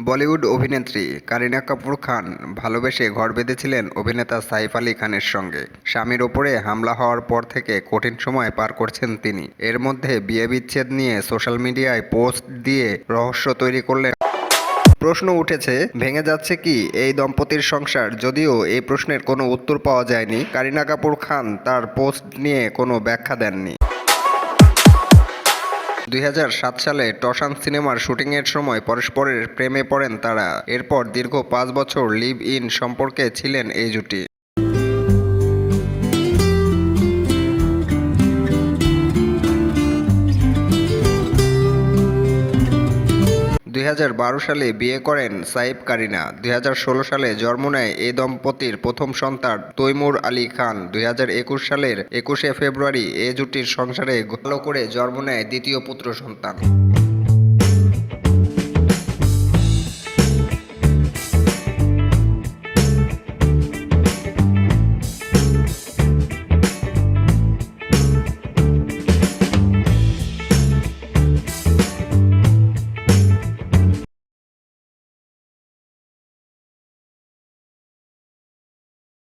বলিউড অভিনেত্রী কারিনা কাপুর খান ভালোবেসে ঘর বেঁধেছিলেন অভিনেতা সাইফ আলী খানের সঙ্গে। স্বামীর ওপরে হামলা হওয়ার পর থেকে কঠিন সময় পার করছেন তিনি। এর মধ্যে বিয়ে বিচ্ছেদ নিয়ে সোশ্যাল মিডিয়ায় পোস্ট দিয়ে রহস্য তৈরি করলেন। প্রশ্ন উঠেছে, ভেঙে যাচ্ছে কি এই দম্পতির সংসার? যদিও এই প্রশ্নের কোনো উত্তর পাওয়া যায়নি। কারিনা কাপুর খান তার পোস্ট নিয়ে কোনো ব্যাখ্যা দেননি। 2007 সালে টসান সিনেমার শুটিংয়ের সময় পরস্পরের প্রেমে পড়েন তারা। এরপর দীর্ঘ 5 বছর লিভ ইন সম্পর্কে ছিলেন এই জুটি। 2012 সালে বিয়ে করেন সাইফ কারিনা। 2016 সালে জন্ম নেয় এই দম্পতির প্রথম সন্তান তৈমুর আলী খান। 2021 সালের 21শে ফেব্রুয়ারি এ জুটির সংসারে ভালো করে জন্ম নেয় দ্বিতীয় পুত্র সন্তান।